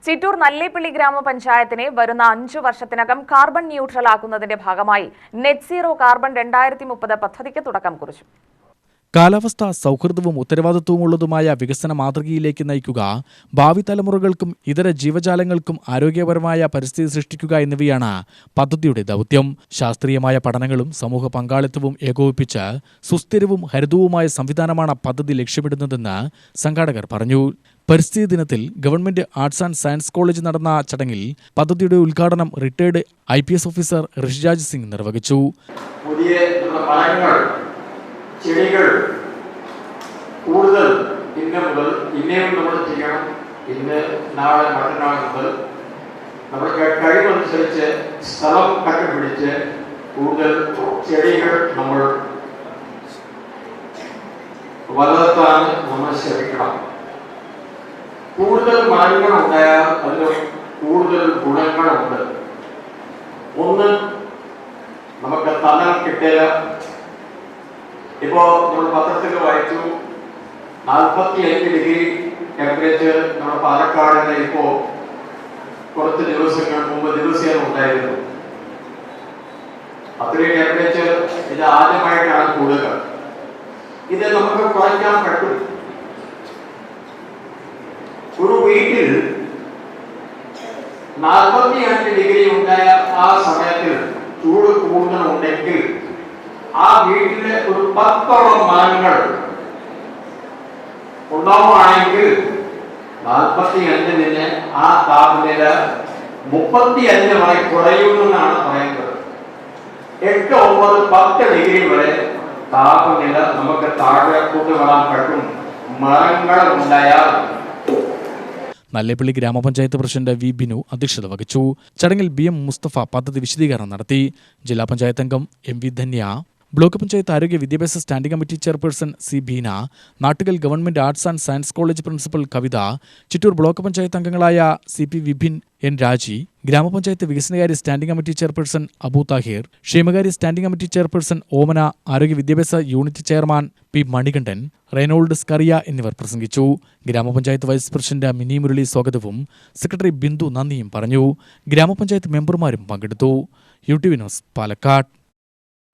ചിറ്റൂർ നല്ലേപ്പിള്ളി ഗ്രാമപഞ്ചായത്തിനെ വരുന്ന 5 വർഷത്തിനകം carbon neutral ആക്കുന്നതിന്റെ ഭാഗമായി നെറ്റ് സീറോ കാർബൺ 2030 പദ്ധതിക്ക് തുടക്കം കുറിച്ചു. കാലാവസ്ഥാ സൗഹൃദവും ഉത്തരവാദിത്വമുള്ളതുമായ വികസന മാതൃകയിലേക്ക് നയിക്കുക, ഭാവി തലമുറകൾക്കും ഇതര ജീവജാലങ്ങൾക്കും ആരോഗ്യപരമായ പരിസ്ഥിതി സൃഷ്ടിക്കുക എന്നിവയാണ് പദ്ധതിയുടെ ദൗത്യം. ശാസ്ത്രീയമായ പഠനങ്ങളും സമൂഹ പങ്കാളിത്തവും ഏകോപിപ്പിച്ച് സുസ്ഥിരവും ഹരിതവുമായ സംവിധാനമാണ് പദ്ധതി ലക്ഷ്യമിടുന്നതെന്ന് സംഘാടകർ പറഞ്ഞു. പരിസ്ഥിതി ദിനത്തിൽ government arts and science college നടന്ന ചടങ്ങിൽ പദ്ധതിയുടെ ഉദ്ഘാടനം retired IPS officer Rishiraj Singh നിർവഹിച്ചു. ചെടികൾ കൂടുതൽ ഇന്നേയും നമ്മൾ ചെയ്യണം. ഇന്ന് നാളെ മറ്റന്നാൾ മുതൽ നമ്മുടെ കഴിവനുസരിച്ച് സ്ഥലം കണ്ടുപിടിച്ച് കൂടുതൽ ചെടികൾ നമ്മൾ വളർത്താൻ നമ്മൾ ശ്രമിക്കണം. കൂടുതൽ മരങ്ങൾ ഉണ്ടായാൽ അതിന് കൂടുതൽ ഗുണങ്ങളുണ്ട്. ഒന്ന്, നമുക്ക് തണൽ കിട്ടില്ല. ഇപ്പോൾ നമ്മൾ പത്രത്തിൽ വായിച്ചു 45 ഡിഗ്രി ടെമ്പറേച്ചർ നമ്മുടെ പാലക്കാടിന് ഇപ്പോൾ കുറച്ച് ദിവസങ്ങൾ മുമ്പ് ദിവസേന ഉണ്ടായിരുന്നു. അത്രയും ടെമ്പറേച്ചർ ഇത് ആദ്യമായിട്ടാണ് കൂടുക. ഇത് നമുക്ക് കുറയ്ക്കാൻ പറ്റും. ഒരു വീട്ടിൽ 45 ഡിഗ്രി ഉണ്ടായ ആ സമയത്തിൽ ചൂട് കൂടുതലുണ്ടെങ്കിൽ ആ വീട്ടിലെ ഒരു 10ഓളം മരങ്ങൾ ഉണ്ടാവുകയാണെങ്കിൽ 45 ആ താപനില 35 വരെ കുറയുമെന്നാണ് പറയുന്നത്. 8, 9, 10 ഡിഗ്രി വരെ താപനില നമുക്ക് താഴെ കൊണ്ടുവരാൻ പറ്റും മരങ്ങൾ ഉണ്ടായാൽ. നല്ലേപ്പിള്ളി ഗ്രാമപഞ്ചായത്ത് പ്രസിഡന്റ് വി ബിനു അധ്യക്ഷത വഹിച്ചു. ചടങ്ങിൽ BM മുസ്തഫ പദ്ധതി വിശദീകരണം നടത്തി. ജില്ലാ പഞ്ചായത്ത് അംഗം MV ധന്യ, ബ്ലോക്ക് പഞ്ചായത്ത് ആരോഗ്യ വിദ്യാഭ്യാസ standing committee chairperson C Beena, Nattukal government arts and science college principal Kavitha, Chittur block panchayat അംഗങ്ങളായ CP വിപിൻ, N രാജി, ഗ്രാമപഞ്ചായത്ത് വികസനകാര്യ standing committee chairperson Abu Thahir, ക്ഷേമകാര്യ സ്റ്റാൻഡിംഗ് കമ്മിറ്റി ചെയർപേഴ്സൺ ഓമന, ആരോഗ്യ വിദ്യാഭ്യാസ unit chairman P Manikandan, Reynold Scaria എന്നിവർ പ്രസംഗിച്ചു. ഗ്രാമപഞ്ചായത്ത് വൈസ് പ്രസിഡന്റ് മിനി മുരളി സ്വാഗതവും സെക്രട്ടറി ബിന്ദു നന്ദിയും പറഞ്ഞു. ഗ്രാമപഞ്ചായത്ത് മെമ്പർമാരും പങ്കെടുത്തു. UTV news, Palakkad.